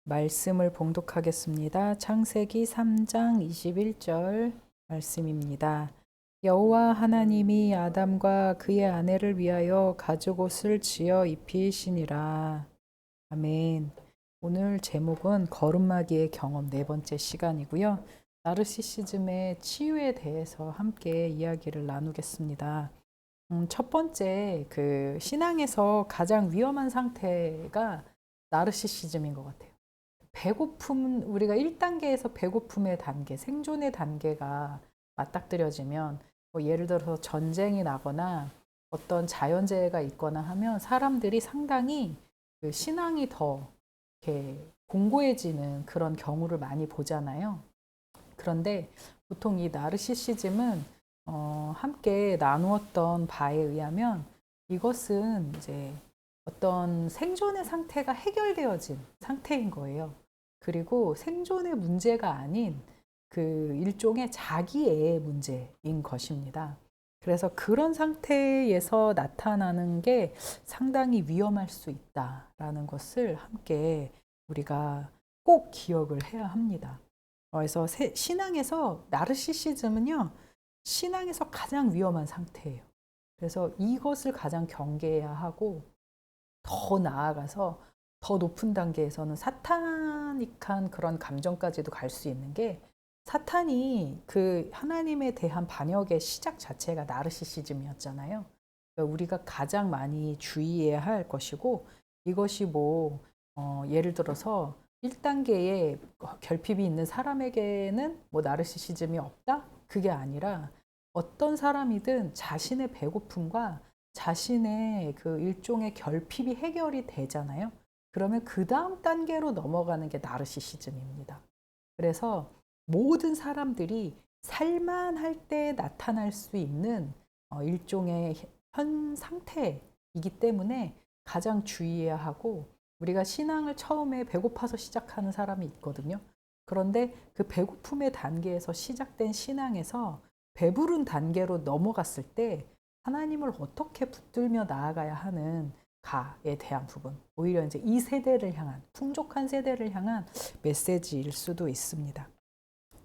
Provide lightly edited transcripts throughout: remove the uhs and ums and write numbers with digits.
말씀을 봉독하겠습니다. 창세기 3장 21절 말씀입니다. 여호와 하나님이 아담과 그의 아내를 위하여 가죽옷을 지어 입히시니라. 아멘. 오늘 제목은 거듭나기의 경험 네 번째 시간이고요. 나르시시즘의 치유에 대해서 함께 이야기를 나누겠습니다. 첫 번째 신앙에서 가장 위험한 상태가 나르시시즘인 것 같아요. 배고픔, 우리가 1단계에서 배고픔의 단계, 생존의 단계가 맞닥뜨려지면 예를 들어서 전쟁이 나거나 어떤 자연재해가 있거나 하면 사람들이 상당히 신앙이 더 이렇게 공고해지는 그런 경우를 많이 보잖아요. 그런데 보통 이 나르시시즘은 함께 나누었던 바에 의하면 이것은 이제 어떤 생존의 상태가 해결되어진 상태인 거예요. 그리고 생존의 문제가 아닌 그 일종의 자기애의 문제인 것입니다. 그래서 그런 상태에서 나타나는 게 상당히 위험할 수 있다라는 것을 함께 우리가 꼭 기억을 해야 합니다. 그래서 신앙에서 나르시시즘은요, 신앙에서 가장 위험한 상태예요. 그래서 이것을 가장 경계해야 하고 더 나아가서 더 높은 단계에서는 사타닉한 그런 감정까지도 갈 수 있는 게 사탄이 그 하나님에 대한 반역의 시작 자체가 나르시시즘이었잖아요. 그러니까 우리가 가장 많이 주의해야 할 것이고 이것이 예를 들어서 1단계에 결핍이 있는 사람에게는 나르시시즘이 없다? 그게 아니라 어떤 사람이든 자신의 배고픔과 자신의 그 일종의 결핍이 해결이 되잖아요. 그러면 그 다음 단계로 넘어가는 게 나르시시즘입니다. 그래서 모든 사람들이 살만할 때 나타날 수 있는 일종의 현 상태이기 때문에 가장 주의해야 하고 우리가 신앙을 처음에 배고파서 시작하는 사람이 있거든요. 그런데 그 배고픔의 단계에서 시작된 신앙에서 배부른 단계로 넘어갔을 때 하나님을 어떻게 붙들며 나아가야 하는 가에 대한 부분, 오히려 이제 이 세대를 향한 풍족한 세대를 향한 메시지일 수도 있습니다.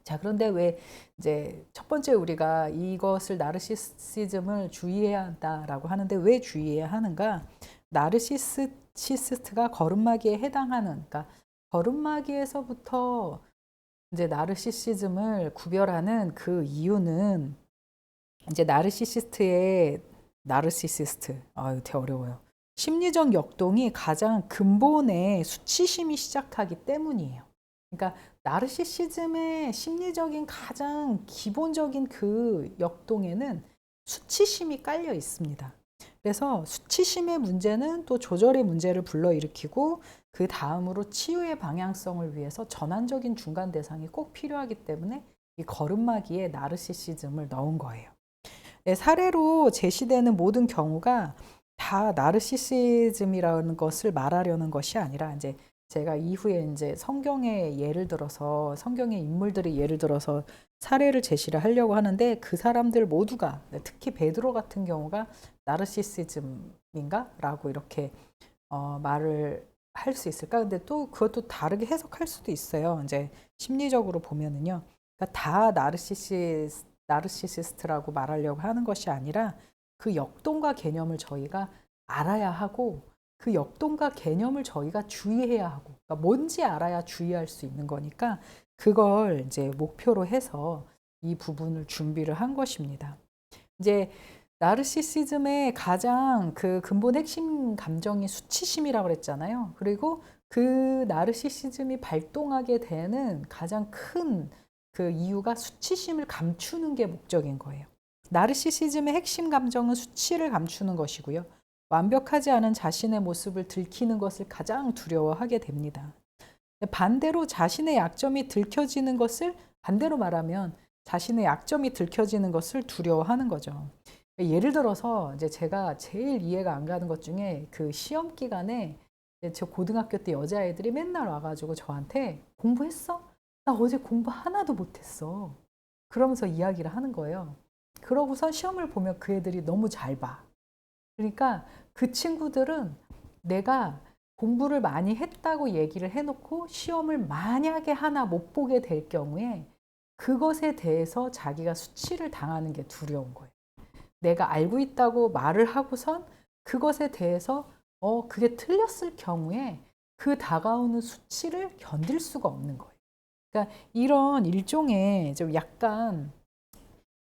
자, 그런데 왜 이제 첫 번째 우리가 이것을 나르시시즘을 주의해야 한다라고 하는데 왜 주의해야 하는가? 나르시시스트가 거듭나기에 해당하는, 그러니까 거듭나기에서부터 이제 나르시시즘을 구별하는 그 이유는 이제 나르시시스트, 이거 되게 어려워요. 심리적 역동이 가장 근본의 수치심이 시작하기 때문이에요. 그러니까 나르시시즘의 심리적인 가장 기본적인 그 역동에는 수치심이 깔려 있습니다. 그래서 수치심의 문제는 또 조절의 문제를 불러일으키고 그 다음으로 치유의 방향성을 위해서 전환적인 중간 대상이 꼭 필요하기 때문에 이 거듭나기에 나르시시즘을 넣은 거예요. 네, 사례로 제시되는 모든 경우가 다 나르시시즘이라는 것을 말하려는 것이 아니라 이제 제가 이후에 이제 성경의 예를 들어서 성경의 인물들의 예를 들어서 사례를 제시를 하려고 하는데 그 사람들 모두가 특히 베드로 같은 경우가 나르시시즘인가? 라고 이렇게 말을 할 수 있을까? 근데 또 그것도 다르게 해석할 수도 있어요. 이제 심리적으로 보면은요. 그러니까 다 나르시시스트라고 말하려고 하는 것이 아니라 그 역동과 개념을 저희가 알아야 하고 그 역동과 개념을 저희가 주의해야 하고 그러니까 뭔지 알아야 주의할 수 있는 거니까 그걸 이제 목표로 해서 이 부분을 준비를 한 것입니다. 이제 나르시시즘의 가장 그 근본 핵심 감정이 수치심이라고 그랬잖아요. 그리고 그 나르시시즘이 발동하게 되는 가장 큰 그 이유가 수치심을 감추는 게 목적인 거예요. 나르시시즘의 핵심 감정은 수치를 감추는 것이고요. 완벽하지 않은 자신의 모습을 들키는 것을 가장 두려워하게 됩니다. 반대로 자신의 약점이 들켜지는 것을 반대로 말하면 자신의 약점이 들켜지는 것을 두려워하는 거죠. 예를 들어서 이제 제가 제일 이해가 안 가는 것 중에 그 시험 기간에 저 고등학교 때 여자애들이 맨날 와가지고 저한테 공부했어? 나 어제 공부 하나도 못했어. 그러면서 이야기를 하는 거예요. 그러고서 시험을 보면 그 애들이 너무 잘 봐. 그러니까 그 친구들은 내가 공부를 많이 했다고 얘기를 해놓고 시험을 만약에 하나 못 보게 될 경우에 그것에 대해서 자기가 수치를 당하는 게 두려운 거예요. 내가 알고 있다고 말을 하고선 그것에 대해서 그게 틀렸을 경우에 그 다가오는 수치를 견딜 수가 없는 거예요. 그러니까 이런 일종의 좀 약간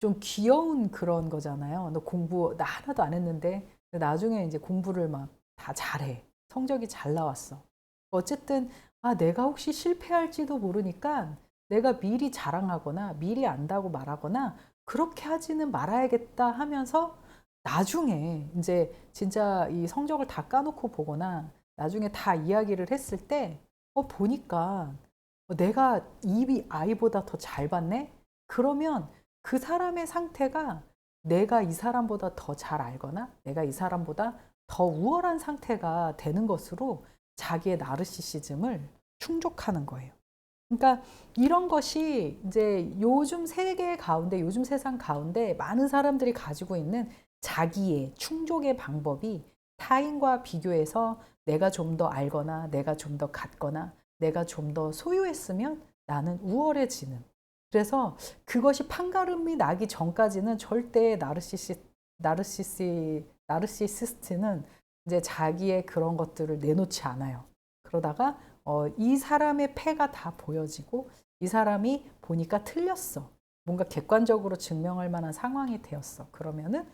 좀 귀여운 그런 거잖아요. 너 공부 나 하나도 안 했는데 나중에 이제 공부를 막 다 잘해. 성적이 잘 나왔어. 어쨌든 내가 혹시 실패할지도 모르니까 내가 미리 자랑하거나 미리 안다고 말하거나 그렇게 하지는 말아야겠다 하면서 나중에 이제 진짜 이 성적을 다 까놓고 보거나 나중에 다 이야기를 했을 때 보니까 내가 이 아이보다 더 잘 봤네? 그러면 그 사람의 상태가 내가 이 사람보다 더 잘 알거나 내가 이 사람보다 더 우월한 상태가 되는 것으로 자기의 나르시시즘을 충족하는 거예요. 그러니까 이런 것이 이제 요즘 세계 가운데, 요즘 세상 가운데 많은 사람들이 가지고 있는 자기의 충족의 방법이 타인과 비교해서 내가 좀 더 알거나 내가 좀 더 같거나 내가 좀 더 소유했으면 나는 우월해지는. 그래서 그것이 판가름이 나기 전까지는 절대 나르시시스트는 이제 자기의 그런 것들을 내놓지 않아요. 그러다가 이 사람의 패가 다 보여지고 이 사람이 보니까 틀렸어. 뭔가 객관적으로 증명할 만한 상황이 되었어. 그러면은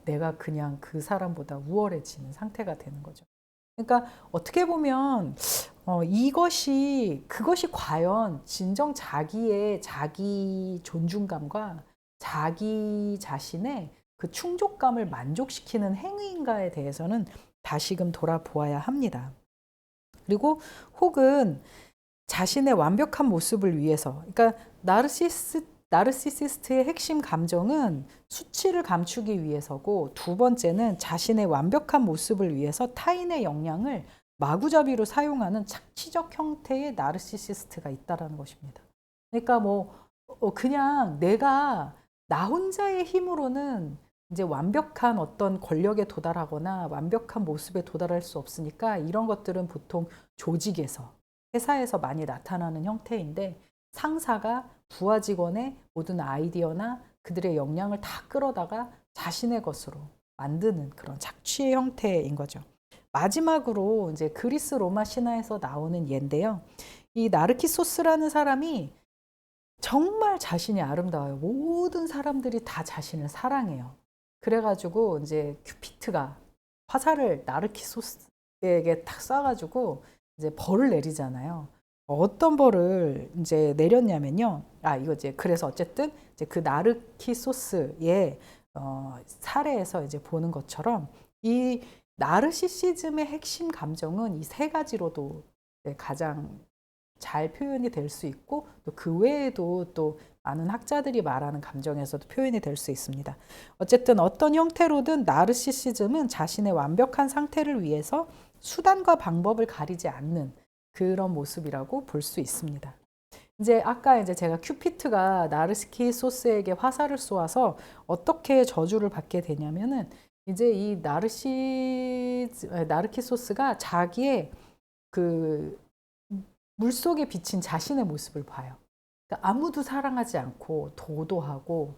내가 그냥 그 사람보다 우월해지는 상태가 되는 거죠. 그러니까 어떻게 보면 그것이 과연 진정 자기 존중감과 자기 자신의 그 충족감을 만족시키는 행위인가에 대해서는 다시금 돌아보아야 합니다. 그리고 혹은 자신의 완벽한 모습을 위해서, 그러니까 나르시시스트의 핵심 감정은 수치를 감추기 위해서고, 두 번째는 자신의 완벽한 모습을 위해서 타인의 역량을 마구잡이로 사용하는 착취적 형태의 나르시시스트가 있다라는 것입니다. 그러니까 그냥 내가 나 혼자의 힘으로는 이제 완벽한 어떤 권력에 도달하거나 완벽한 모습에 도달할 수 없으니까 이런 것들은 보통 조직에서, 회사에서 많이 나타나는 형태인데, 상사가 부하 직원의 모든 아이디어나 그들의 역량을 다 끌어다가 자신의 것으로 만드는 그런 착취의 형태인 거죠. 마지막으로 이제 그리스 로마 신화에서 나오는 예인데요. 이 나르키소스라는 사람이 정말 자신이 아름다워요. 모든 사람들이 다 자신을 사랑해요. 그래가지고 이제 큐피트가 화살을 나르키소스에게 탁 쏴가지고 이제 벌을 내리잖아요. 어떤 벌을 이제 내렸냐면요. 이거 이제 그래서 어쨌든 이제 그 나르키소스의 사례에서 이제 보는 것처럼 이 나르시시즘의 핵심 감정은 이 세 가지로도 가장 잘 표현이 될 수 있고 또 그 외에도 또 많은 학자들이 말하는 감정에서도 표현이 될 수 있습니다. 어쨌든 어떤 형태로든 나르시시즘은 자신의 완벽한 상태를 위해서 수단과 방법을 가리지 않는 그런 모습이라고 볼 수 있습니다. 이제 아까 이제 제가 큐피트가 나르키소스에게 화살을 쏘아서 어떻게 저주를 받게 되냐면은 이제 이 나르키소스가 자기의 그 물속에 비친 자신의 모습을 봐요. 그러니까 아무도 사랑하지 않고 도도하고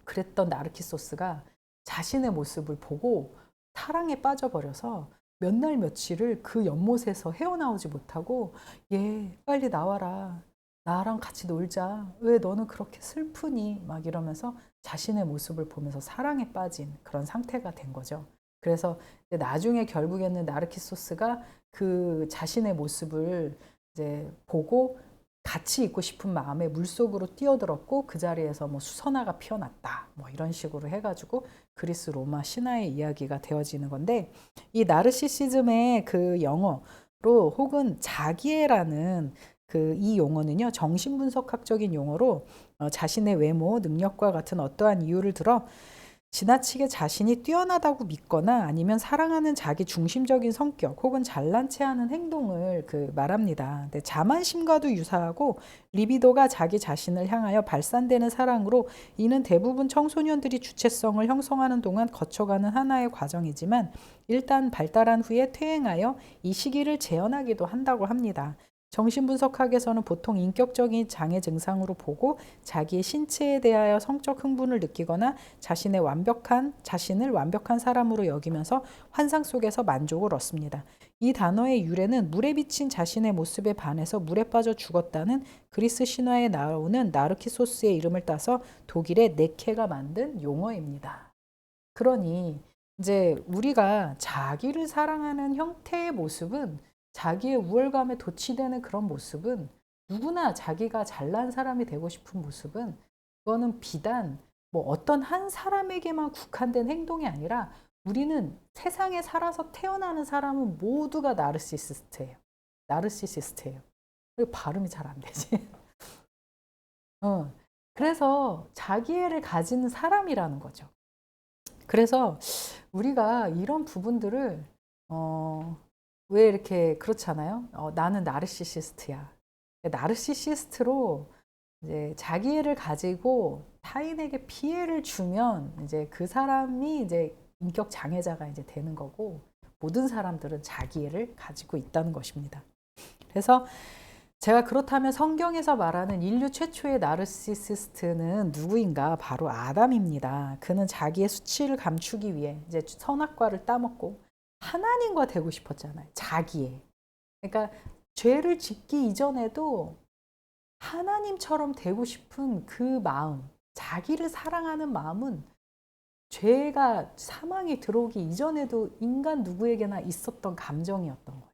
그랬던 나르키소스가 자신의 모습을 보고 사랑에 빠져버려서 몇 날 며칠을 그 연못에서 헤어나오지 못하고 얘 빨리 나와라. 나랑 같이 놀자. 왜 너는 그렇게 슬프니? 막 이러면서 자신의 모습을 보면서 사랑에 빠진 그런 상태가 된 거죠. 그래서 나중에 결국에는 나르키소스가 그 자신의 모습을 이제 보고 같이 있고 싶은 마음에 물속으로 뛰어들었고 그 자리에서 수선화가 피어났다. 이런 식으로 해가지고 그리스 로마 신화의 이야기가 되어지는 건데, 이 나르시시즘의 그 영어로 혹은 자기애라는 이 용어는요, 정신분석학적인 용어로 자신의 외모, 능력과 같은 어떠한 이유를 들어 지나치게 자신이 뛰어나다고 믿거나 아니면 사랑하는 자기 중심적인 성격 혹은 잘난 체하는 행동을 말합니다. 근데 자만심과도 유사하고 리비도가 자기 자신을 향하여 발산되는 사랑으로 이는 대부분 청소년들이 주체성을 형성하는 동안 거쳐가는 하나의 과정이지만 일단 발달한 후에 퇴행하여 이 시기를 재현하기도 한다고 합니다. 정신분석학에서는 보통 인격적인 장애 증상으로 보고 자기의 신체에 대하여 성적 흥분을 느끼거나 자신을 완벽한 사람으로 여기면서 환상 속에서 만족을 얻습니다. 이 단어의 유래는 물에 비친 자신의 모습에 반해서 물에 빠져 죽었다는 그리스 신화에 나오는 나르키소스의 이름을 따서 독일의 네케가 만든 용어입니다. 그러니 이제 우리가 자기를 사랑하는 형태의 모습은 자기의 우월감에 도취되는 그런 모습은 누구나 자기가 잘난 사람이 되고 싶은 모습은 그거는 비단 뭐 어떤 한 사람에게만 국한된 행동이 아니라 우리는 세상에 살아서 태어나는 사람은 모두가 나르시시스트예요. 나르시시스트예요. 발음이 잘 안 되지. 그래서 자기애를 가지는 사람이라는 거죠. 그래서 우리가 이런 부분들을 왜 이렇게 그렇잖아요. 나는 나르시시스트야. 나르시시스트로 이제 자기애를 가지고 타인에게 피해를 주면 이제 그 사람이 이제 인격 장애자가 이제 되는 거고 모든 사람들은 자기애를 가지고 있다는 것입니다. 그래서 제가 그렇다면 성경에서 말하는 인류 최초의 나르시시스트는 누구인가? 바로 아담입니다. 그는 자기의 수치를 감추기 위해 이제 선악과를 따먹고 하나님과 되고 싶었잖아요. 자기의. 그러니까 죄를 짓기 이전에도 하나님처럼 되고 싶은 그 마음, 자기를 사랑하는 마음은 죄가 사망이 들어오기 이전에도 인간 누구에게나 있었던 감정이었던 거예요.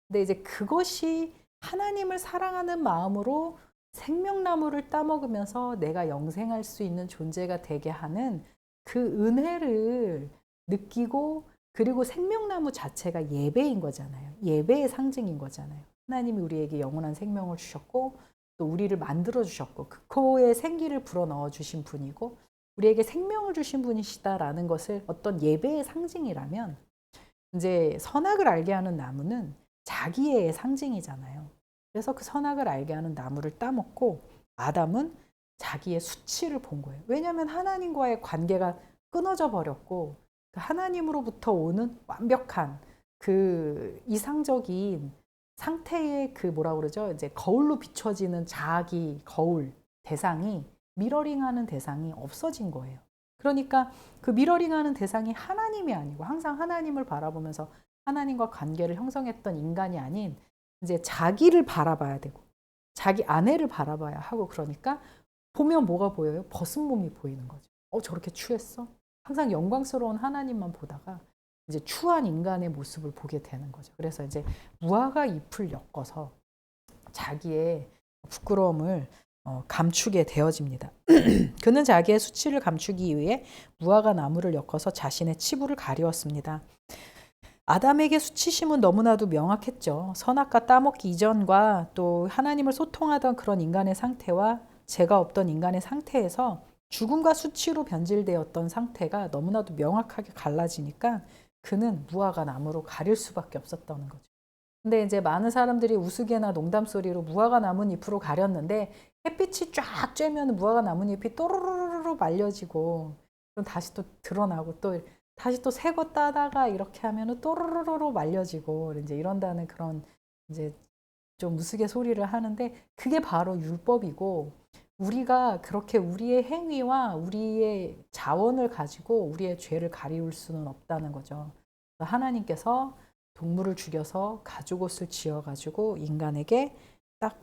근데 이제 그것이 하나님을 사랑하는 마음으로 생명나무를 따먹으면서 내가 영생할 수 있는 존재가 되게 하는 그 은혜를 느끼고 그리고 생명나무 자체가 예배인 거잖아요. 예배의 상징인 거잖아요. 하나님이 우리에게 영원한 생명을 주셨고 또 우리를 만들어 주셨고 그 코에 생기를 불어넣어 주신 분이고 우리에게 생명을 주신 분이시다라는 것을 어떤 예배의 상징이라면 이제 선악을 알게 하는 나무는 자기의 상징이잖아요. 그래서 그 선악을 알게 하는 나무를 따먹고 아담은 자기의 수치를 본 거예요. 왜냐하면 하나님과의 관계가 끊어져 버렸고 하나님으로부터 오는 완벽한 그 이상적인 상태의 그 뭐라 그러죠? 이제 거울로 비춰지는 자기 거울 대상이 미러링하는 대상이 없어진 거예요. 그러니까 그 미러링하는 대상이 하나님이 아니고 항상 하나님을 바라보면서 하나님과 관계를 형성했던 인간이 아닌 이제 자기를 바라봐야 되고 자기 아내를 바라봐야 하고 그러니까 보면 뭐가 보여요? 벗은 몸이 보이는 거죠. 저렇게 추했어? 항상 영광스러운 하나님만 보다가 이제 추한 인간의 모습을 보게 되는 거죠. 그래서 이제 무화과 잎을 엮어서 자기의 부끄러움을 감추게 되어집니다. 그는 자기의 수치를 감추기 위해 무화과 나무를 엮어서 자신의 치부를 가리웠습니다. 아담에게 수치심은 너무나도 명확했죠. 선악과 따먹기 이전과 또 하나님을 소통하던 그런 인간의 상태와 죄가 없던 인간의 상태에서 죽음과 수치로 변질되었던 상태가 너무나도 명확하게 갈라지니까 그는 무화과 나무로 가릴 수밖에 없었다는 거죠. 근데 이제 많은 사람들이 우스개나 농담소리로 무화과 나뭇잎으로 가렸는데 햇빛이 쫙 쬐면 무화과 나뭇잎이 또르르르 말려지고 그럼 다시 또 드러나고 또 다시 또 새 거 따다가 이렇게 하면은 또르르르 말려지고 이제 이런다는 그런 이제 좀 무스개 소리를 하는데 그게 바로 율법이고 우리가 그렇게 우리의 행위와 우리의 자원을 가지고 우리의 죄를 가리울 수는 없다는 거죠. 하나님께서 동물을 죽여서 가죽옷을 지어가지고 인간에게 딱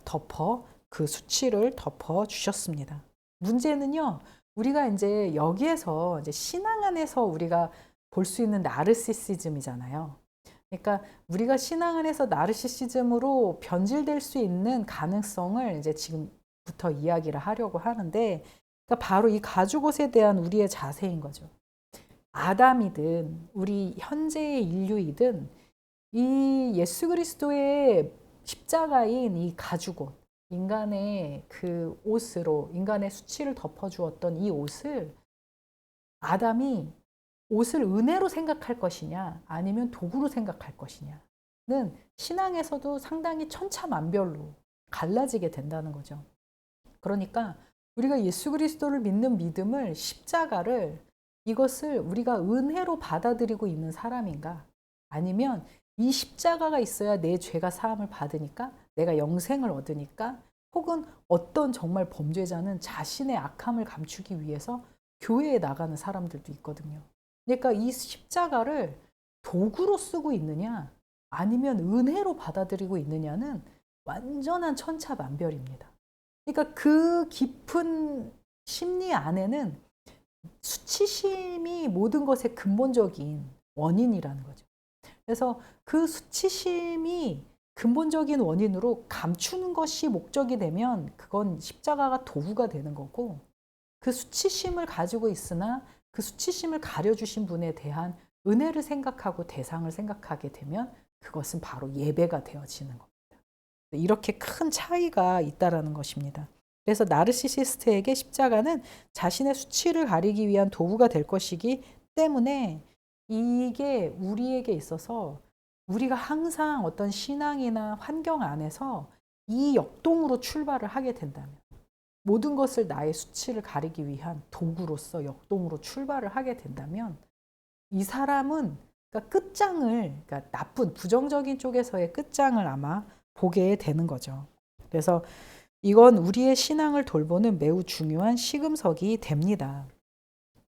그 수치를 덮어 주셨습니다. 문제는요, 우리가 이제 여기에서 이제 신앙 안에서 우리가 볼 수 있는 나르시시즘이잖아요. 그러니까 우리가 신앙 안에서 나르시시즘으로 변질될 수 있는 가능성을 이제 지금부터 이야기를 하려고 하는데, 그러니까 바로 이 가죽옷에 대한 우리의 자세인 거죠. 아담이든 우리 현재의 인류이든 이 예수 그리스도의 십자가인 이 가죽옷, 인간의 그 옷으로 인간의 수치를 덮어주었던 이 옷을 아담이 옷을 은혜로 생각할 것이냐 아니면 도구로 생각할 것이냐는 신앙에서도 상당히 천차만별로 갈라지게 된다는 거죠. 그러니까 우리가 예수 그리스도를 믿는 믿음을, 십자가를, 이것을 우리가 은혜로 받아들이고 있는 사람인가, 아니면 이 십자가가 있어야 내 죄가 사함을 받으니까 내가 영생을 얻으니까, 혹은 어떤 정말 범죄자는 자신의 악함을 감추기 위해서 교회에 나가는 사람들도 있거든요. 그러니까 이 십자가를 도구로 쓰고 있느냐 아니면 은혜로 받아들이고 있느냐는 완전한 천차만별입니다. 그러니까 그 깊은 심리 안에는 수치심이 모든 것의 근본적인 원인이라는 거죠. 그래서 그 수치심이 근본적인 원인으로 감추는 것이 목적이 되면 그건 십자가가 도구가 되는 거고, 그 수치심을 가지고 있으나 그 수치심을 가려주신 분에 대한 은혜를 생각하고 대상을 생각하게 되면 그것은 바로 예배가 되어지는 겁니다. 이렇게 큰 차이가 있다라는 것입니다. 그래서 나르시시스트에게 십자가는 자신의 수치를 가리기 위한 도구가 될 것이기 때문에, 이게 우리에게 있어서 우리가 항상 어떤 신앙이나 환경 안에서 이 역동으로 출발을 하게 된다면, 모든 것을 나의 수치를 가리기 위한 도구로서 역동으로 출발을 하게 된다면, 이 사람은 그러니까 끝장을, 그러니까 나쁜 부정적인 쪽에서의 끝장을 아마 보게 되는 거죠. 그래서 이건 우리의 신앙을 돌보는 매우 중요한 시금석이 됩니다.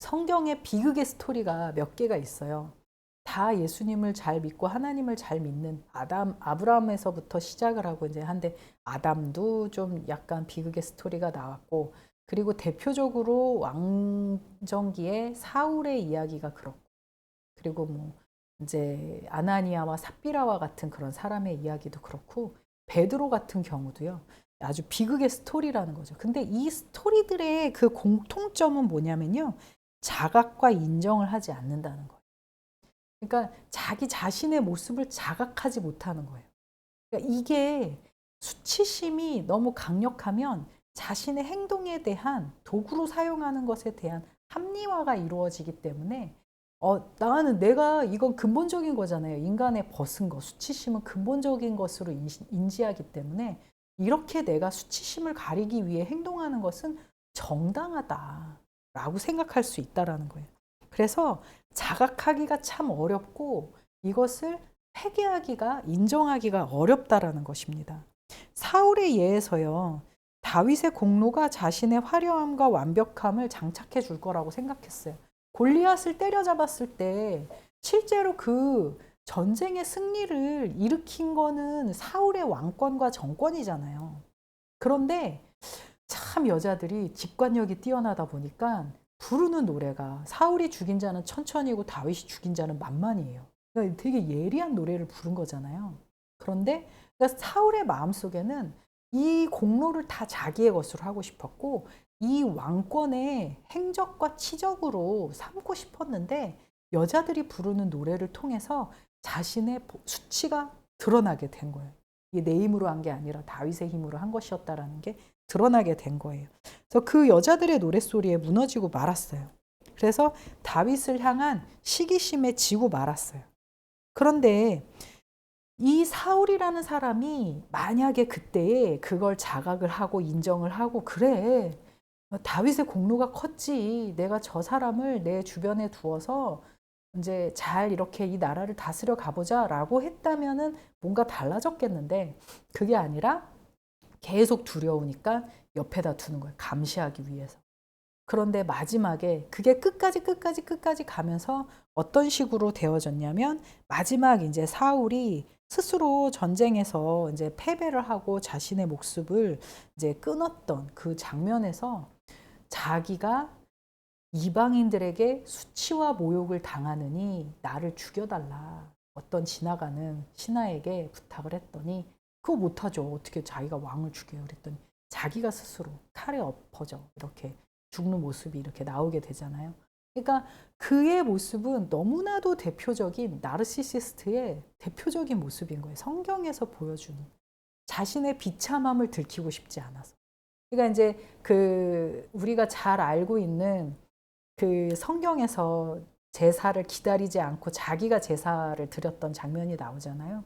성경에 비극의 스토리가 몇 개가 있어요. 다 예수님을 잘 믿고 하나님을 잘 믿는 아브라함에서부터 시작을 하고 이제 한데, 아담도 좀 약간 비극의 스토리가 나왔고, 그리고 대표적으로 왕정기에 사울의 이야기가 그렇고, 그리고 뭐 이제 아나니아와 삽비라와 같은 그런 사람의 이야기도 그렇고, 베드로 같은 경우도요. 아주 비극의 스토리라는 거죠. 근데 이 스토리들의 그 공통점은 뭐냐면요. 자각과 인정을 하지 않는다는 거예요. 그러니까 자기 자신의 모습을 자각하지 못하는 거예요. 그러니까 이게 수치심이 너무 강력하면 자신의 행동에 대한 도구로 사용하는 것에 대한 합리화가 이루어지기 때문에, 나는 내가, 이건 근본적인 거잖아요. 인간의 벗은 거, 수치심은 근본적인 것으로 인지하기 때문에 이렇게 내가 수치심을 가리기 위해 행동하는 것은 정당하다라고 생각할 수 있다라는 거예요. 그래서 자각하기가 참 어렵고 이것을 회개하기가, 인정하기가 어렵다라는 것입니다. 사울의 예에서요, 다윗의 공로가 자신의 화려함과 완벽함을 장착해 줄 거라고 생각했어요. 골리앗을 때려잡았을 때 실제로 그 전쟁의 승리를 일으킨 거는 사울의 왕권과 정권이잖아요. 그런데 참 여자들이 직관력이 뛰어나다 보니까 부르는 노래가, 사울이 죽인 자는 천천히고 다윗이 죽인 자는 만만이에요. 그러니까 되게 예리한 노래를 부른 거잖아요. 그런데 그러니까 사울의 마음속에는 이 공로를 다 자기의 것으로 하고 싶었고, 이 왕권의 행적과 치적으로 삼고 싶었는데, 여자들이 부르는 노래를 통해서 자신의 수치가 드러나게 된 거예요. 이게 내 힘으로 한 게 아니라 다윗의 힘으로 한 것이었다라는 게 드러나게 된 거예요. 그래서 그 여자들의 노랫소리에 무너지고 말았어요. 그래서 다윗을 향한 시기심에 지고 말았어요. 그런데 이 사울이라는 사람이 만약에 그때에 그걸 자각을 하고 인정을 하고, 그래, 다윗의 공로가 컸지, 내가 저 사람을 내 주변에 두어서 이제 잘 이렇게 이 나라를 다스려 가보자라고 했다면은 뭔가 달라졌겠는데, 그게 아니라 계속 두려우니까 옆에다 두는 거예요. 감시하기 위해서. 그런데 마지막에 그게 끝까지 가면서 어떤 식으로 되어졌냐면, 마지막 이제 사울이 스스로 전쟁에서 이제 패배를 하고 자신의 목숨을 이제 끊었던 그 장면에서, 자기가 이방인들에게 수치와 모욕을 당하느니 나를 죽여달라, 어떤 지나가는 신하에게 부탁을 했더니, 그거 못하죠. 어떻게 자기가 왕을 죽여요. 그랬더니 자기가 스스로 칼에 엎어져 이렇게 죽는 모습이 이렇게 나오게 되잖아요. 그러니까 그의 모습은 너무나도 대표적인 나르시시스트의 대표적인 모습인 거예요. 성경에서 보여주는 자신의 비참함을 들키고 싶지 않아서. 그러니까 이제 그 우리가 잘 알고 있는 그 성경에서 제사를 기다리지 않고 자기가 제사를 드렸던 장면이 나오잖아요.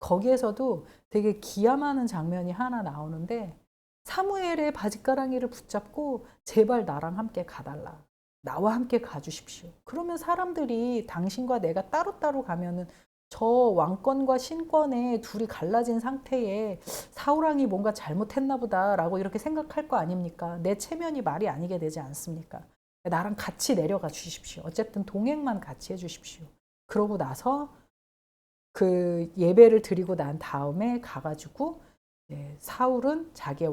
거기에서도 되게 기함하는 장면이 하나 나오는데 사무엘의 바짓가랑이를 붙잡고 제발 나랑 함께 가달라. 나와 함께 가주십시오. 그러면 사람들이 당신과 내가 따로따로 가면은 저 왕권과 신권에 둘이 갈라진 상태에 사울왕이 뭔가 잘못했나 보다라고 이렇게 생각할 거 아닙니까? 내 체면이 말이 아니게 되지 않습니까? 나랑 같이 내려가 주십시오. 어쨌든 동행만 같이 해 주십시오. 그러고 나서 그 예배를 드리고 난 다음에 가가지고 사울은 자기의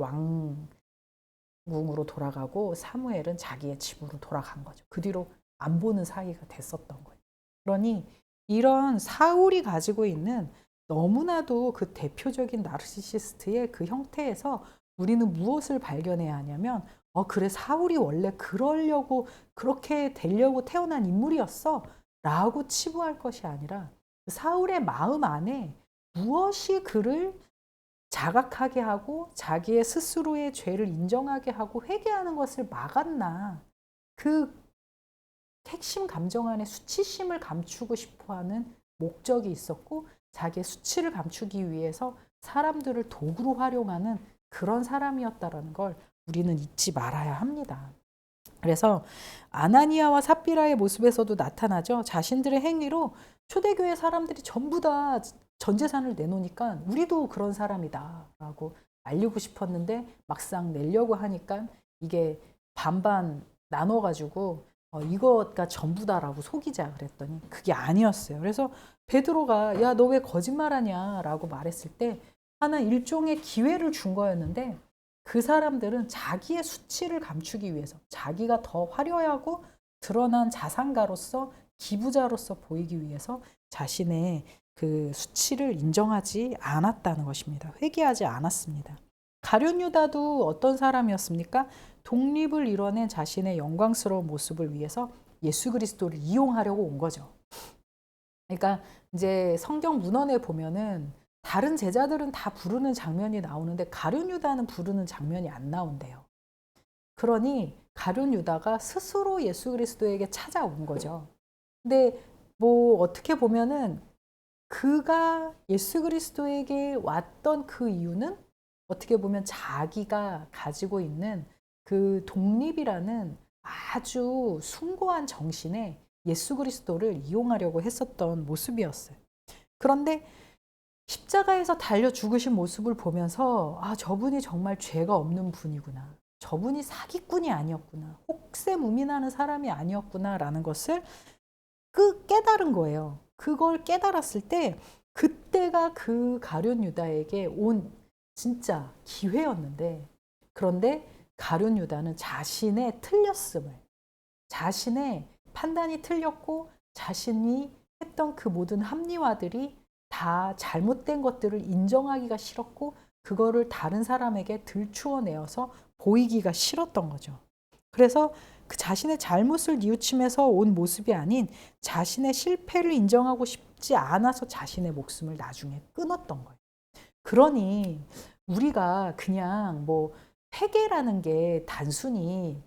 왕궁으로 돌아가고 사무엘은 자기의 집으로 돌아간 거죠. 그 뒤로 안 보는 사이가 됐었던 거예요. 그러니 이런 사울이 가지고 있는 너무나도 그 대표적인 나르시시스트의 그 형태에서 우리는 무엇을 발견해야 하냐면 그래 사울이 원래 그러려고 그렇게 되려고 태어난 인물이었어 라고 치부할 것이 아니라 사울의 마음 안에 무엇이 그를 자각하게 하고 자기의 스스로의 죄를 인정하게 하고 회개하는 것을 막았나. 그 핵심 감정 안에 수치심을 감추고 싶어하는 목적이 있었고 자기의 수치를 감추기 위해서 사람들을 도구로 활용하는 그런 사람이었다라는 걸 우리는 잊지 말아야 합니다. 그래서 아나니아와 삽비라의 모습에서도 나타나죠. 자신들의 행위로 초대교회 사람들이 전부 다 전 재산을 내놓으니까 우리도 그런 사람이다라고 알리고 싶었는데 막상 내려고 하니까 이게 반반 나눠가지고 이거가 전부다라고 속이자 그랬더니 그게 아니었어요. 그래서 베드로가 야, 너 왜 거짓말하냐라고 말했을 때 하나 일종의 기회를 준 거였는데 그 사람들은 자기의 수치를 감추기 위해서 자기가 더 화려하고 드러난 자산가로서 기부자로서 보이기 위해서 자신의 그 수치를 인정하지 않았다는 것입니다. 회개하지 않았습니다. 가룟 유다도 어떤 사람이었습니까? 독립을 이뤄낸 자신의 영광스러운 모습을 위해서 예수 그리스도를 이용하려고 온 거죠. 그러니까 이제 성경 문헌에 보면은 다른 제자들은 다 부르는 장면이 나오는데 가룟 유다는 부르는 장면이 안 나온대요. 그러니 가룟 유다가 스스로 예수 그리스도에게 찾아온 거죠. 근데 뭐 어떻게 보면은 그가 예수 그리스도에게 왔던 그 이유는 어떻게 보면 자기가 가지고 있는 그 독립이라는 아주 숭고한 정신에 예수 그리스도를 이용하려고 했었던 모습이었어요. 그런데 십자가에서 달려 죽으신 모습을 보면서 저분이 정말 죄가 없는 분이구나. 저분이 사기꾼이 아니었구나. 혹세무민하는 사람이 아니었구나라는 것을 깨달은 거예요. 그걸 깨달았을 때 그때가 그 가룟 유다에게 온 진짜 기회였는데 그런데 가룟 유다는 자신의 틀렸음을 자신의 판단이 틀렸고 자신이 했던 그 모든 합리화들이 다 잘못된 것들을 인정하기가 싫었고 그거를 다른 사람에게 들추어내어서 보이기가 싫었던 거죠. 그래서 그 자신의 잘못을 뉘우침에서 온 모습이 아닌 자신의 실패를 인정하고 싶지 않아서 자신의 목숨을 나중에 끊었던 거예요. 그러니 우리가 그냥 뭐 회개라는 게 단순히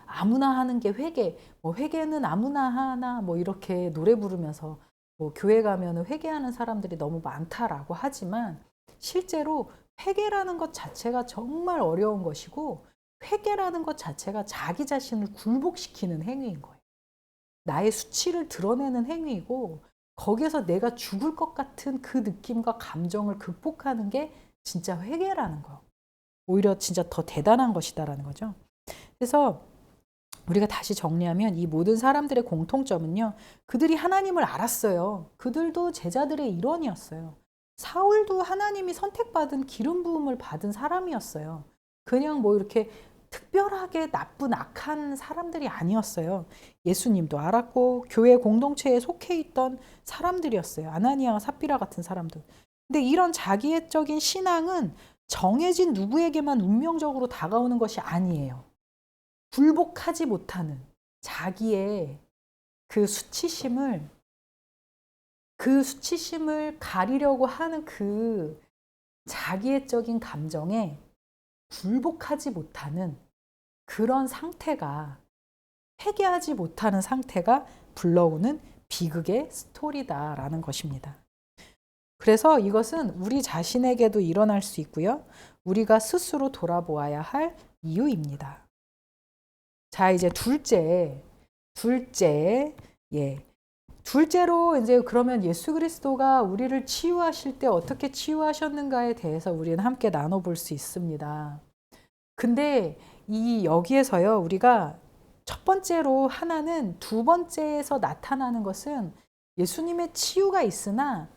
아무나 하는 게 회개, 뭐 회개는 아무나 하나 뭐 이렇게 노래 부르면서 뭐 교회 가면 회개하는 사람들이 너무 많다라고 하지만 실제로 회개라는 것 자체가 정말 어려운 것이고 회개라는 것 자체가 자기 자신을 굴복시키는 행위인 거예요. 나의 수치를 드러내는 행위이고 거기에서 내가 죽을 것 같은 그 느낌과 감정을 극복하는 게 진짜 회개라는 거. 오히려 진짜 더 대단한 것이다라는 거죠. 그래서 우리가 다시 정리하면 이 모든 사람들의 공통점은요. 그들이 하나님을 알았어요. 그들도 제자들의 일원이었어요. 사울도 하나님이 선택받은 기름 부음을 받은 사람이었어요. 그냥 뭐 이렇게 특별하게 나쁜 악한 사람들이 아니었어요. 예수님도 알았고 교회 공동체에 속해 있던 사람들이었어요. 아나니아와 삽비라 같은 사람들. 근데 이런 자기애적인 신앙은 정해진 누구에게만 운명적으로 다가오는 것이 아니에요. 굴복하지 못하는 자기의 그 수치심을 가리려고 하는 그 자기애적인 감정에 굴복하지 못하는 그런 상태가 회개하지 못하는 상태가 불러오는 비극의 스토리다라는 것입니다. 그래서 이것은 우리 자신에게도 일어날 수 있고요. 우리가 스스로 돌아보아야 할 이유입니다. 자, 이제 둘째로 이제 그러면 예수 그리스도가 우리를 치유하실 때 어떻게 치유하셨는가에 대해서 우리는 함께 나눠볼 수 있습니다. 근데 여기에서요, 우리가 첫 번째로 하나는 두 번째에서 나타나는 것은 예수님의 치유가 있으나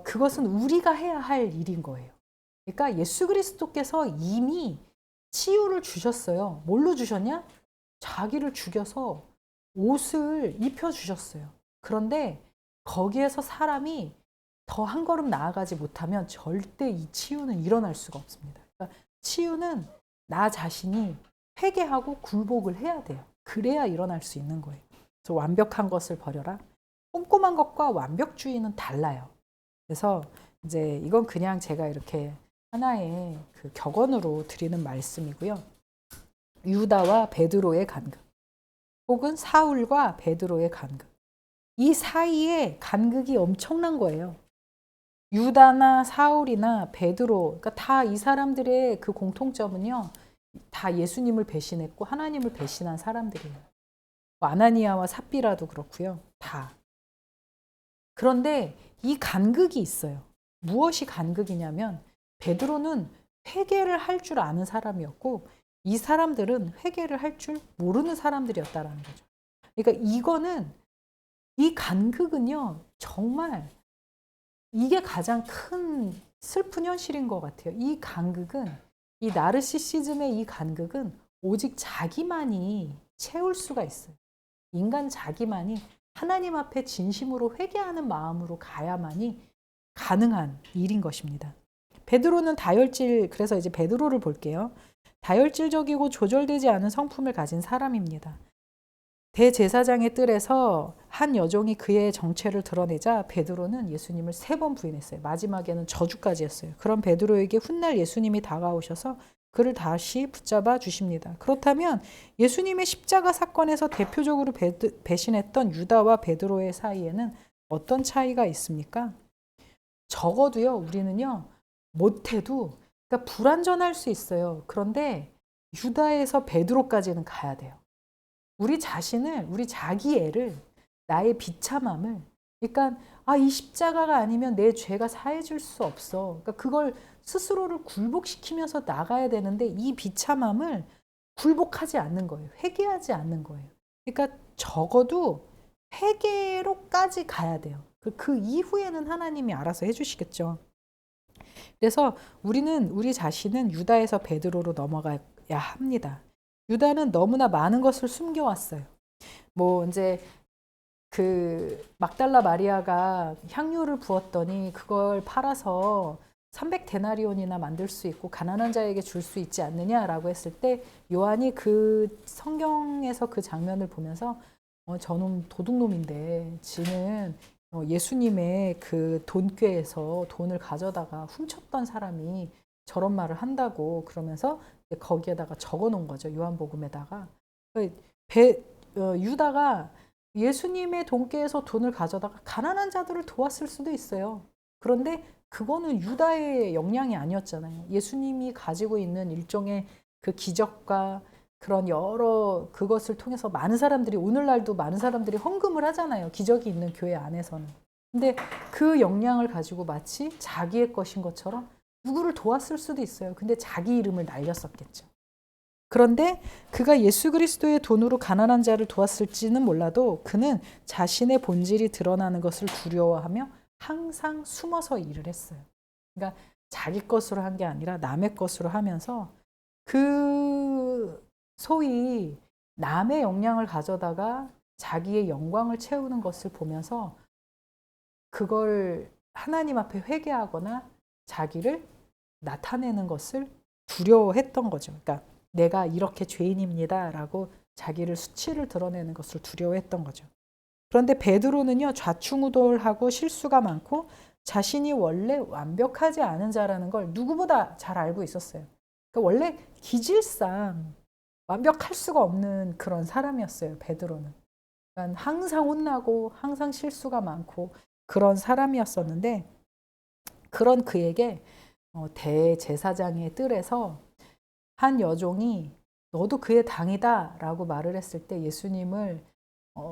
그것은 우리가 해야 할 일인 거예요. 그러니까 예수 그리스도께서 이미 치유를 주셨어요. 뭘로 주셨냐? 자기를 죽여서 옷을 입혀주셨어요. 그런데 거기에서 사람이 더 한 걸음 나아가지 못하면 절대 이 치유는 일어날 수가 없습니다. 그러니까 치유는 나 자신이 회개하고 굴복을 해야 돼요. 그래야 일어날 수 있는 거예요. 그래서 완벽한 것을 버려라. 꼼꼼한 것과 완벽주의는 달라요. 그래서 이제 이건 그냥 제가 이렇게 하나의 그 격언으로 드리는 말씀이고요. 유다와 베드로의 간극, 혹은 사울과 베드로의 간극. 이 사이에 간극이 엄청난 거예요. 유다나 사울이나 베드로, 그러니까 다 이 사람들의 그 공통점은요, 다 예수님을 배신했고 하나님을 배신한 사람들이에요. 아나니아와 삽비라도 그렇고요. 다. 그런데 이 간극이 있어요. 무엇이 간극이냐면 베드로는 회개를 할 줄 아는 사람이었고 이 사람들은 회개를 할 줄 모르는 사람들이었다라는 거죠. 그러니까 이 간극은요, 정말 이게 가장 큰 슬픈 현실인 것 같아요. 이 간극은, 이 나르시시즘의 이 간극은 오직 자기만이 채울 수가 있어요. 인간 자기만이 하나님 앞에 진심으로 회개하는 마음으로 가야만이 가능한 일인 것입니다. 베드로는 그래서 이제 베드로를 볼게요. 다혈질적이고 조절되지 않은 성품을 가진 사람입니다. 대제사장의 뜰에서 한 여종이 그의 정체를 드러내자 베드로는 예수님을 3번 부인했어요. 마지막에는 저주까지 했어요. 그런 베드로에게 훗날 예수님이 다가오셔서 그를 다시 붙잡아 주십니다. 그렇다면 예수님의 십자가 사건에서 대표적으로 배신했던 유다와 베드로의 사이에는 어떤 차이가 있습니까? 적어도요, 우리는요, 못해도, 그러니까 불완전할 수 있어요. 그런데 유다에서 베드로까지는 가야 돼요. 우리 자신을, 우리 자기 애를, 나의 비참함을, 그러니까 이 십자가가 아니면 내 죄가 사해질 수 없어. 그러니까 그걸 스스로를 굴복시키면서 나가야 되는데 이 비참함을 굴복하지 않는 거예요. 회개하지 않는 거예요. 그러니까 적어도 회개로까지 가야 돼요. 그 이후에는 하나님이 알아서 해주시겠죠. 그래서 우리 자신은 유다에서 베드로로 넘어가야 합니다. 유다는 너무나 많은 것을 숨겨왔어요. 이제 그 막달라 마리아가 향유를 부었더니 그걸 팔아서 300데나리온이나 만들 수 있고 가난한 자에게 줄 수 있지 않느냐라고 했을 때 요한이 그 성경에서 그 장면을 보면서 저놈 도둑놈인데 지는 예수님의 그 돈꾀에서 돈을 가져다가 훔쳤던 사람이 저런 말을 한다고 그러면서 거기에다가 적어 놓은 거죠. 요한복음에다가. 유다가 예수님의 돈께에서 돈을 가져다가 가난한 자들을 도왔을 수도 있어요. 그런데 그거는 유다의 역량이 아니었잖아요. 예수님이 가지고 있는 일종의 그 기적과 그런 여러 그것을 통해서 많은 사람들이, 오늘날도 많은 사람들이 헌금을 하잖아요. 기적이 있는 교회 안에서는. 근데 그 역량을 가지고 마치 자기의 것인 것처럼 누구를 도왔을 수도 있어요. 근데 자기 이름을 날렸었겠죠. 그런데 그가 예수 그리스도의 돈으로 가난한 자를 도왔을지는 몰라도 그는 자신의 본질이 드러나는 것을 두려워하며 항상 숨어서 일을 했어요. 그러니까 자기 것으로 한 게 아니라 남의 것으로 하면서 그 소위 남의 역량을 가져다가 자기의 영광을 채우는 것을 보면서 그걸 하나님 앞에 회개하거나 자기를 나타내는 것을 두려워했던 거죠. 그러니까 내가 이렇게 죄인입니다 라고 자기를 수치를 드러내는 것을 두려워했던 거죠. 그런데 베드로는요, 좌충우돌하고 실수가 많고 자신이 원래 완벽하지 않은 자라는 걸 누구보다 잘 알고 있었어요. 그러니까 원래 기질상 완벽할 수가 없는 그런 사람이었어요, 베드로는. 그러니까 항상 혼나고 항상 실수가 많고 그런 사람이었었는데, 그런 그에게 대제사장의 뜰에서 한 여종이 너도 그의 당이다 라고 말을 했을 때 예수님을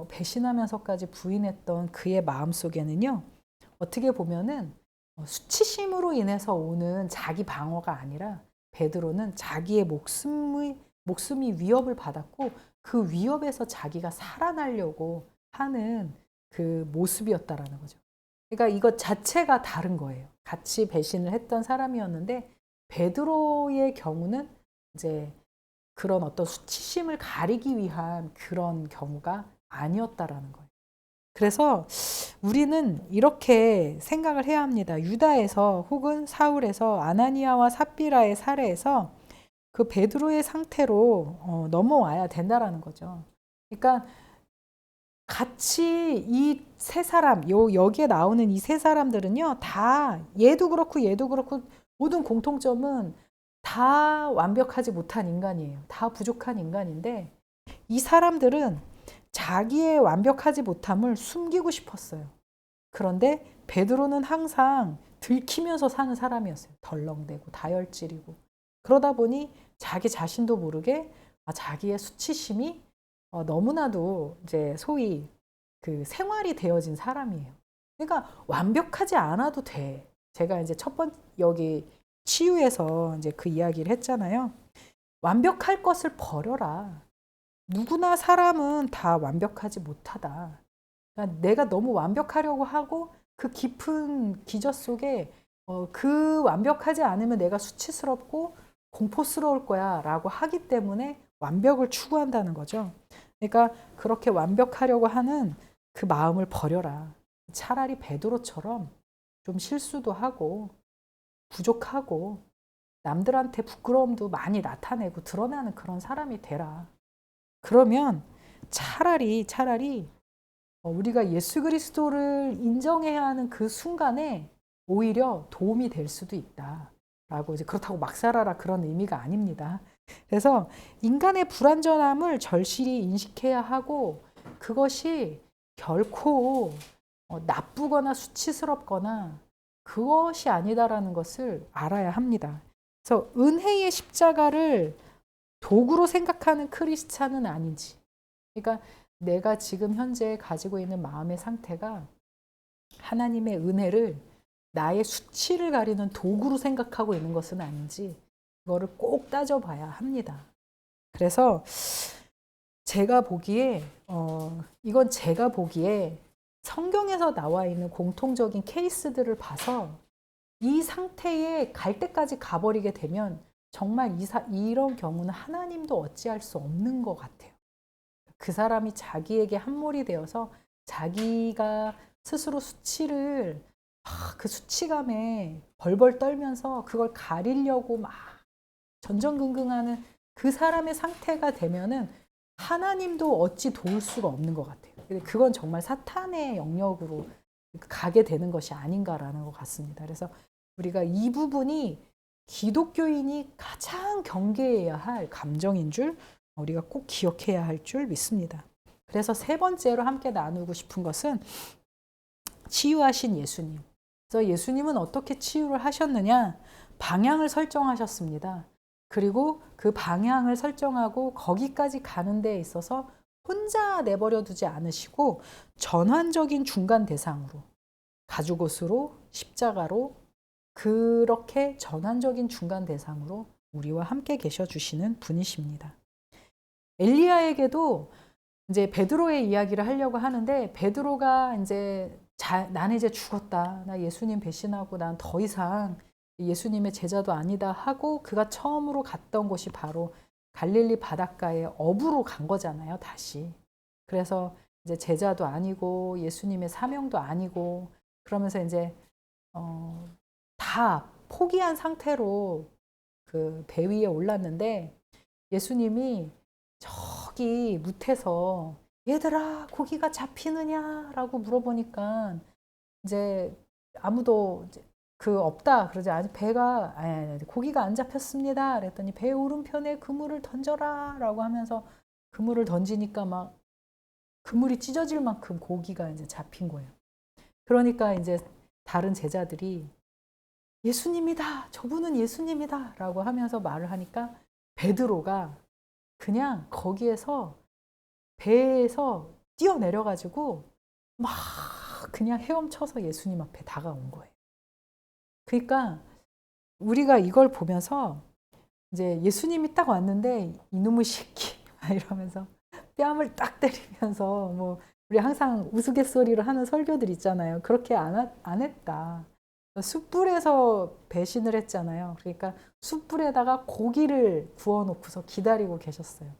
배신하면서까지 부인했던 그의 마음속에는요, 어떻게 보면은 수치심으로 인해서 오는 자기 방어가 아니라 베드로는 자기의 목숨이 위협을 받았고 그 위협에서 자기가 살아나려고 하는 그 모습이었다라는 거죠. 그러니까 이것 자체가 다른 거예요. 같이 배신을 했던 사람이었는데 베드로의 경우는 이제 그런 어떤 수치심을 가리기 위한 그런 경우가 아니었다라는 거예요. 그래서 우리는 이렇게 생각을 해야 합니다. 유다에서 혹은 사울에서 아나니아와 삽비라의 사례에서 그 베드로의 상태로 넘어와야 된다라는 거죠. 그러니까 같이 이 세 사람, 여기에 나오는 이 세 사람들은요, 다 얘도 그렇고 모든 공통점은 다 완벽하지 못한 인간이에요. 다 부족한 인간인데 이 사람들은 자기의 완벽하지 못함을 숨기고 싶었어요. 그런데 베드로는 항상 들키면서 사는 사람이었어요. 덜렁대고 다혈질이고. 그러다 보니 자기 자신도 모르게 자기의 수치심이 너무나도 이제 소위 그 생활이 되어진 사람이에요. 그러니까 완벽하지 않아도 돼. 제가 이제 첫 번째 여기 치유에서 이제 그 이야기를 했잖아요. 완벽할 것을 버려라. 누구나 사람은 다 완벽하지 못하다. 그러니까 내가 너무 완벽하려고 하고 그 깊은 기저 속에 그 완벽하지 않으면 내가 수치스럽고 공포스러울 거야 라고 하기 때문에 완벽을 추구한다는 거죠. 그러니까 그렇게 완벽하려고 하는 그 마음을 버려라. 차라리 베드로처럼 좀 실수도 하고 부족하고 남들한테 부끄러움도 많이 나타내고 드러나는 그런 사람이 되라. 그러면 차라리 우리가 예수 그리스도를 인정해야 하는 그 순간에 오히려 도움이 될 수도 있다. 라고 이제 그렇다고 막 살아라 그런 의미가 아닙니다. 그래서 인간의 불완전함을 절실히 인식해야 하고 그것이 결코 나쁘거나 수치스럽거나 그것이 아니다라는 것을 알아야 합니다. 그래서 은혜의 십자가를 도구로 생각하는 크리스찬은 아닌지. 그러니까 내가 지금 현재 가지고 있는 마음의 상태가 하나님의 은혜를 나의 수치를 가리는 도구로 생각하고 있는 것은 아닌지 그거를 꼭 따져봐야 합니다. 그래서 제가 보기에 이건 제가 보기에 성경에서 나와 있는 공통적인 케이스들을 봐서 이 상태에 갈 때까지 가버리게 되면 정말 이런 경우는 하나님도 어찌할 수 없는 것 같아요. 그 사람이 자기에게 함몰이 되어서 자기가 스스로 수치를 그 수치감에 벌벌 떨면서 그걸 가리려고 막 전전긍긍하는 그 사람의 상태가 되면은 하나님도 어찌 도울 수가 없는 것 같아요. 근데 그건 정말 사탄의 영역으로 가게 되는 것이 아닌가라는 것 같습니다. 그래서 우리가 이 부분이 기독교인이 가장 경계해야 할 감정인 줄 우리가 꼭 기억해야 할 줄 믿습니다. 그래서 세 번째로 함께 나누고 싶은 것은 치유하신 예수님. 그래서 예수님은 어떻게 치유를 하셨느냐? 방향을 설정하셨습니다. 그리고 그 방향을 설정하고 거기까지 가는 데 있어서 혼자 내버려 두지 않으시고 전환적인 중간 대상으로 가죽옷으로 십자가로 그렇게 전환적인 중간 대상으로 우리와 함께 계셔 주시는 분이십니다. 엘리야에게도 이제 베드로의 이야기를 하려고 하는데 베드로가 이제 나는 이제 죽었다. 나 예수님 배신하고 난 더 이상 예수님의 제자도 아니다 하고 그가 처음으로 갔던 곳이 바로 갈릴리 바닷가에 어부로 간 거잖아요, 다시. 그래서 이제 제자도 아니고 예수님의 사명도 아니고 그러면서 이제 다 포기한 상태로 그 배 위에 올랐는데 예수님이 저기 무태서 얘들아 고기가 잡히느냐라고 물어보니까 이제 아무도 이제 그 없다. 그러지. 아직 배가, 고기가 안 잡혔습니다. 그랬더니 배 오른편에 그물을 던져라. 라고 하면서 그물을 던지니까 막 그물이 찢어질 만큼 고기가 이제 잡힌 거예요. 그러니까 이제 다른 제자들이 예수님이다. 저분은 예수님이다. 라고 하면서 말을 하니까 베드로가 그냥 거기에서 배에서 뛰어내려가지고 막 그냥 헤엄쳐서 예수님 앞에 다가온 거예요. 그러니까 우리가 이걸 보면서 이제 예수님이 딱 왔는데 이놈의 새끼 이러면서 뺨을 딱 때리면서 뭐 우리 항상 우스갯소리로 하는 설교들 있잖아요. 그렇게 안 했다. 숯불에서 배신을 했잖아요. 그러니까 숯불에다가 고기를 구워놓고서 기다리고 계셨어요.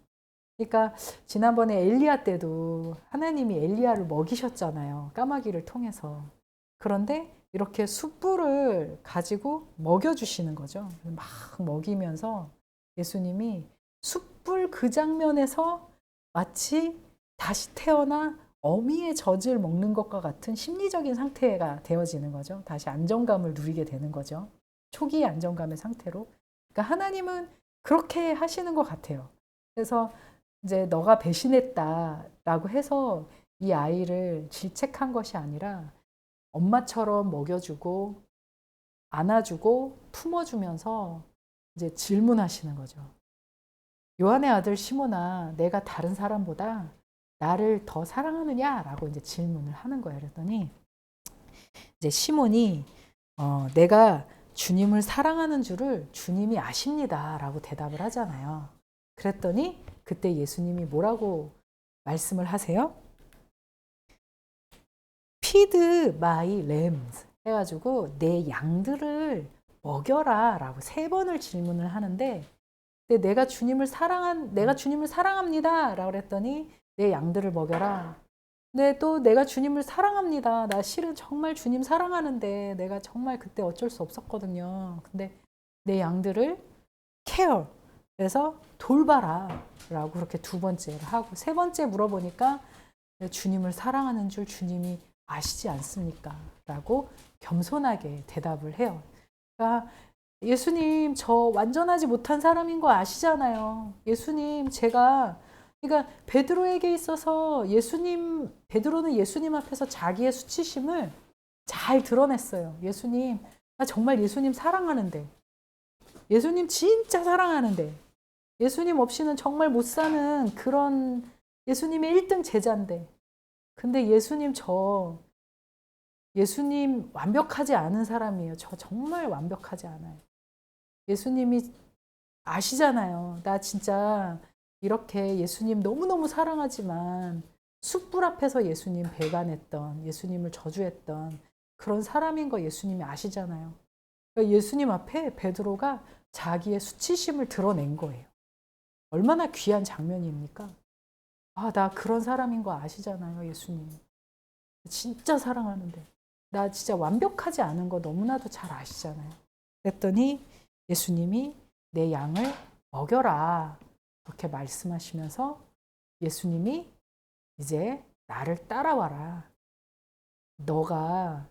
그러니까 지난번에 엘리야 때도 하나님이 엘리야를 먹이셨잖아요. 까마귀를 통해서. 그런데 이렇게 숯불을 가지고 먹여주시는 거죠. 막 먹이면서 예수님이 숯불 그 장면에서 마치 다시 태어나 어미의 젖을 먹는 것과 같은 심리적인 상태가 되어지는 거죠. 다시 안정감을 누리게 되는 거죠. 초기의 안정감의 상태로. 그러니까 하나님은 그렇게 하시는 것 같아요. 그래서 이제 너가 배신했다라고 해서 이 아이를 질책한 것이 아니라 엄마처럼 먹여주고 안아주고 품어주면서 이제 질문하시는 거죠. 요한의 아들 시몬아, 내가 다른 사람보다 나를 더 사랑하느냐라고 이제 질문을 하는 거예요. 그랬더니 이제 시몬이 내가 주님을 사랑하는 줄을 주님이 아십니다라고 대답을 하잖아요. 그랬더니 그때 예수님이 뭐라고 말씀을 하세요? Feed my lambs 해가지고 내 양들을 먹여라 라고 3번을 질문을 하는데 내가 주님을 사랑합니다 라고 그랬더니 내 양들을 먹여라. 근데 또 내가 주님을 사랑합니다. 나 실은 정말 주님 사랑하는데 내가 정말 그때 어쩔 수 없었거든요. 근데 내 양들을 care, 그래서 돌봐라 라고 그렇게 2번째를 하고 3번째 물어보니까 주님을 사랑하는 줄 주님이 아시지 않습니까? 라고 겸손하게 대답을 해요. 그러니까 예수님, 저 완전하지 못한 사람인 거 아시잖아요. 예수님, 그러니까 베드로에게 있어서 베드로는 예수님 앞에서 자기의 수치심을 잘 드러냈어요. 예수님, 나 정말 예수님 사랑하는데, 예수님 진짜 사랑하는데, 예수님 없이는 정말 못 사는 그런 예수님의 1등 제자인데, 근데 예수님 완벽하지 않은 사람이에요. 저 정말 완벽하지 않아요. 예수님이 아시잖아요. 나 진짜 이렇게 예수님 너무너무 사랑하지만 숯불 앞에서 예수님 배반했던, 예수님을 저주했던 그런 사람인 거 예수님이 아시잖아요. 그러니까 예수님 앞에 베드로가 자기의 수치심을 드러낸 거예요. 얼마나 귀한 장면입니까? 나 그런 사람인 거 아시잖아요, 예수님. 진짜 사랑하는데. 나 진짜 완벽하지 않은 거 너무나도 잘 아시잖아요. 그랬더니 예수님이 내 양을 먹여라. 그렇게 말씀하시면서 예수님이 이제 나를 따라와라. 너가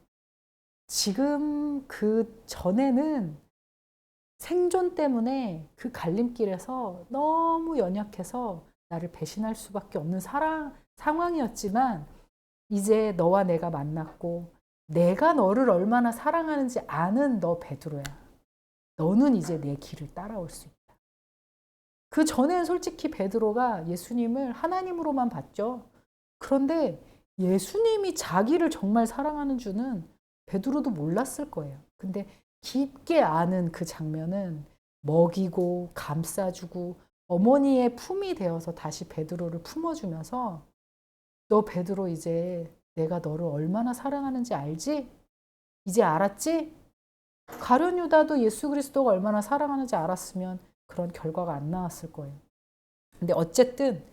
지금 그 전에는 생존 때문에 그 갈림길에서 너무 연약해서 나를 배신할 수밖에 없는 상황이었지만 이제 너와 내가 만났고 내가 너를 얼마나 사랑하는지 아는 너 베드로야. 너는 이제 내 길을 따라올 수 있다. 그 전엔 솔직히 베드로가 예수님을 하나님으로만 봤죠. 그런데 예수님이 자기를 정말 사랑하는 줄은 베드로도 몰랐을 거예요. 근데 깊게 아는 그 장면은 먹이고 감싸주고 어머니의 품이 되어서 다시 베드로를 품어주면서 너 베드로 이제 내가 너를 얼마나 사랑하는지 알지? 이제 알았지? 가룟 유다도 예수 그리스도가 얼마나 사랑하는지 알았으면 그런 결과가 안 나왔을 거예요. 근데 어쨌든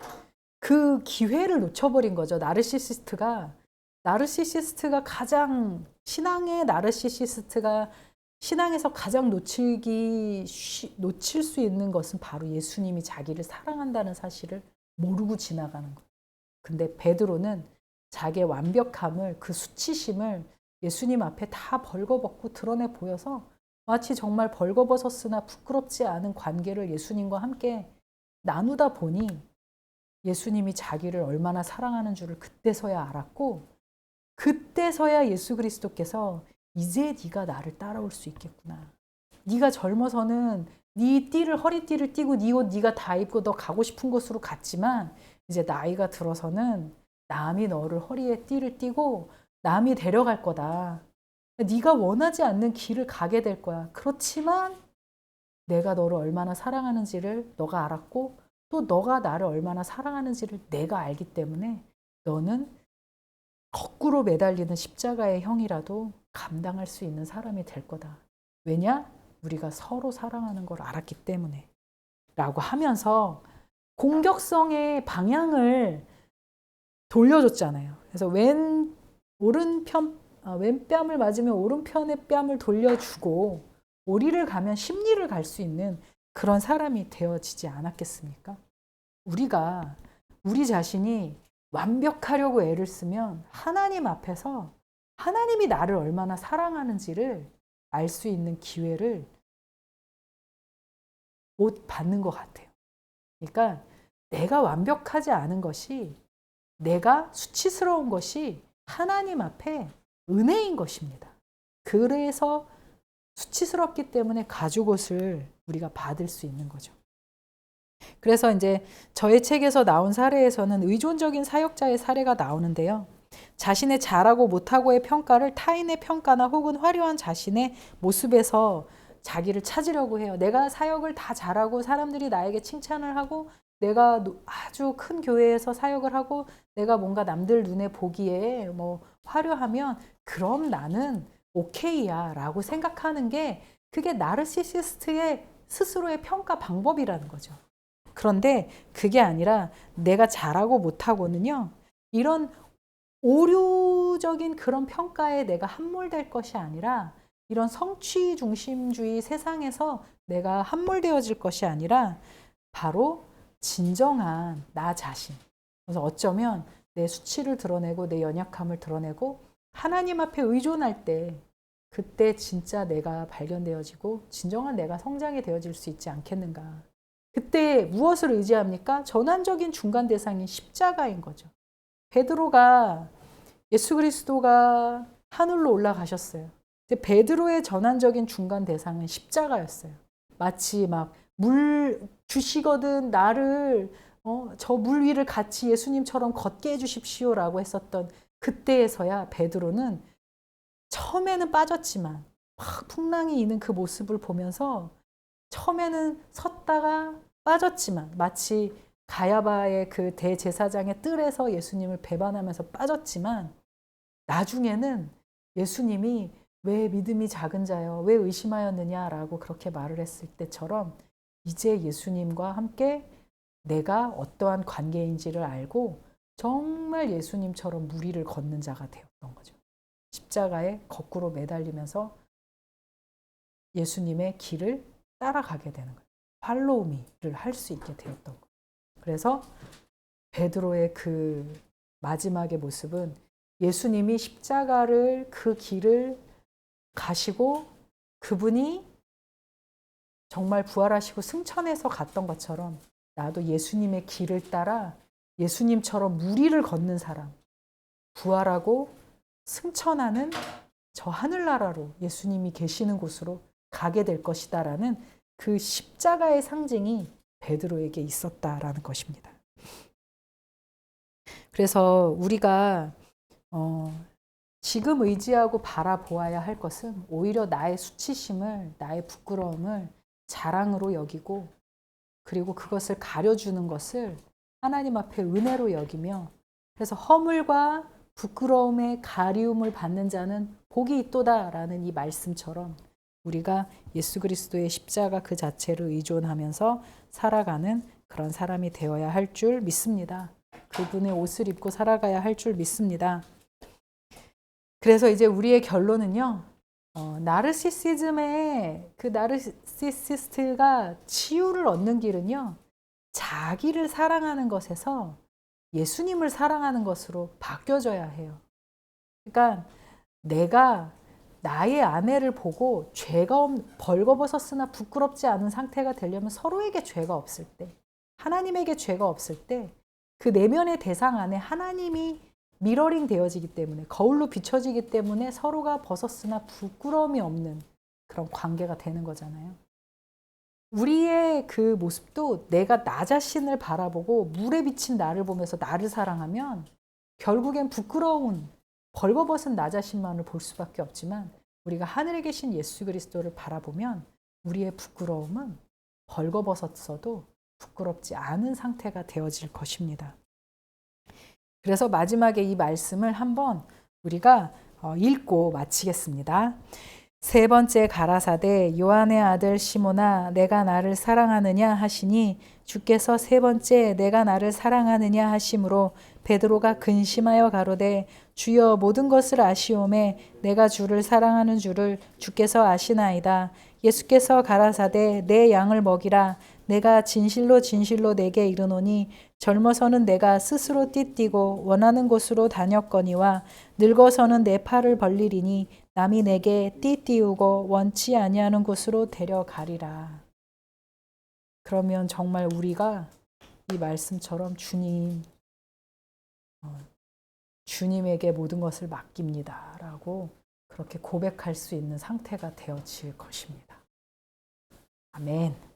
그 기회를 놓쳐버린 거죠. 나르시시스트가 가장 신앙에서 가장 놓칠 수 있는 것은 바로 예수님이 자기를 사랑한다는 사실을 모르고 지나가는 거예요. 근데 베드로는 자기의 완벽함을, 그 수치심을 예수님 앞에 다 벌거벗고 드러내 보여서 마치 정말 벌거벗었으나 부끄럽지 않은 관계를 예수님과 함께 나누다 보니 예수님이 자기를 얼마나 사랑하는 줄을 그때서야 알았고, 그때서야 예수 그리스도께서 이제 네가 나를 따라올 수 있겠구나. 네가 젊어서는 네 허리띠를 띠고 네 옷 네가 다 입고 너 가고 싶은 곳으로 갔지만 이제 나이가 들어서는 남이 너를 허리에 띠를 띠고 남이 데려갈 거다. 네가 원하지 않는 길을 가게 될 거야. 그렇지만 내가 너를 얼마나 사랑하는지를 너가 알았고 또 너가 나를 얼마나 사랑하는지를 내가 알기 때문에 너는 거꾸로 매달리는 십자가의 형이라도 감당할 수 있는 사람이 될 거다. 왜냐? 우리가 서로 사랑하는 걸 알았기 때문에. 라고 하면서 공격성의 방향을 돌려줬잖아요. 그래서 왼뺨을 맞으면 오른편의 뺨을 돌려주고 오리를 가면 십리를 갈 수 있는 그런 사람이 되어지지 않았겠습니까? 우리가 우리 자신이 완벽하려고 애를 쓰면 하나님 앞에서 하나님이 나를 얼마나 사랑하는지를 알 수 있는 기회를 못 받는 것 같아요. 그러니까 내가 완벽하지 않은 것이, 내가 수치스러운 것이 하나님 앞에 은혜인 것입니다. 그래서 수치스럽기 때문에 가죽옷을 우리가 받을 수 있는 거죠. 그래서 이제 저의 책에서 나온 사례에서는 의존적인 사역자의 사례가 나오는데요. 자신의 잘하고 못하고의 평가를 타인의 평가나 혹은 화려한 자신의 모습에서 자기를 찾으려고 해요. 내가 사역을 다 잘하고 사람들이 나에게 칭찬을 하고 내가 아주 큰 교회에서 사역을 하고 내가 뭔가 남들 눈에 보기에 뭐 화려하면 그럼 나는 오케이야 라고 생각하는 게 그게 나르시시스트의 스스로의 평가 방법이라는 거죠. 그런데 그게 아니라 내가 잘하고 못하고는요. 이런 오류적인 그런 평가에 내가 함몰될 것이 아니라 이런 성취 중심주의 세상에서 내가 함몰되어질 것이 아니라 바로 진정한 나 자신. 그래서 어쩌면 내 수치를 드러내고 내 연약함을 드러내고 하나님 앞에 의존할 때 그때 진짜 내가 발견되어지고 진정한 내가 성장이 되어질 수 있지 않겠는가. 그때 무엇을 의지합니까? 전환적인 중간 대상인 십자가인 거죠. 베드로가 예수 그리스도가 하늘로 올라가셨어요. 근데 베드로의 전환적인 중간 대상은 십자가였어요. 마치 막 물 주시거든 나를 저 물 위를 같이 예수님처럼 걷게 해주십시오라고 했었던 그때에서야 베드로는 처음에는 빠졌지만 막 풍랑이 있는 그 모습을 보면서 처음에는 섰다가 빠졌지만 마치 가야바의 그 대제사장의 뜰에서 예수님을 배반하면서 빠졌지만 나중에는 예수님이 왜 믿음이 작은 자여 왜 의심하였느냐라고 그렇게 말을 했을 때처럼 이제 예수님과 함께 내가 어떠한 관계인지를 알고 정말 예수님처럼 무리를 걷는 자가 되었던 거죠. 십자가에 거꾸로 매달리면서 예수님의 길을 따라가게 되는 거예요. 팔로우미를 할 수 있게 되었던 거예요. 그래서 베드로의 그 마지막의 모습은 예수님이 십자가를 그 길을 가시고 그분이 정말 부활하시고 승천해서 갔던 것처럼 나도 예수님의 길을 따라 예수님처럼 무리를 걷는 사람, 부활하고 승천하는 저 하늘나라로 예수님이 계시는 곳으로 가게 될 것이다라는 그 십자가의 상징이 베드로에게 있었다라는 것입니다. 그래서 우리가 지금 의지하고 바라보아야 할 것은 오히려 나의 수치심을, 나의 부끄러움을 자랑으로 여기고 그리고 그것을 가려주는 것을 하나님 앞에 은혜로 여기며 그래서 허물과 부끄러움의 가리움을 받는 자는 복이 있도다라는 이 말씀처럼 우리가 예수 그리스도의 십자가 그 자체를 의존하면서 살아가는 그런 사람이 되어야 할 줄 믿습니다. 그분의 옷을 입고 살아가야 할 줄 믿습니다. 그래서 이제 우리의 결론은요. 나르시시즘의 그 나르시시스트가 치유를 얻는 길은요. 자기를 사랑하는 것에서 예수님을 사랑하는 것으로 바뀌어져야 해요. 그러니까 내가 나의 아내를 보고 벌거벗었으나 부끄럽지 않은 상태가 되려면 서로에게 죄가 없을 때, 하나님에게 죄가 없을 때 그 내면의 대상 안에 하나님이 미러링 되어지기 때문에, 거울로 비춰지기 때문에 서로가 벗었으나 부끄러움이 없는 그런 관계가 되는 거잖아요. 우리의 그 모습도 내가 나 자신을 바라보고 물에 비친 나를 보면서 나를 사랑하면 결국엔 부끄러운 벌거벗은 나 자신만을 볼 수밖에 없지만, 우리가 하늘에 계신 예수 그리스도를 바라보면 우리의 부끄러움은 벌거벗었어도 부끄럽지 않은 상태가 되어질 것입니다. 그래서 마지막에 이 말씀을 한번 우리가 읽고 마치겠습니다. 세 번째 가라사대 요한의 아들 시몬아 내가 나를 사랑하느냐 하시니 주께서 세 번째 내가 나를 사랑하느냐 하심으로 베드로가 근심하여 가로되 주여 모든 것을 아시오매 내가 주를 사랑하는 줄을 주께서 아시나이다. 예수께서 가라사대 내 양을 먹이라. 내가 진실로 진실로 내게 이르노니 젊어서는 내가 스스로 띠뛰고 원하는 곳으로 다녔거니와 늙어서는 내 팔을 벌리리니 남이 내게 띠띠우고 원치 아니하는 곳으로 데려가리라. 그러면 정말 우리가 이 말씀처럼 주님에게 모든 것을 맡깁니다 라고 그렇게 고백할 수 있는 상태가 되어질 것입니다. 아멘.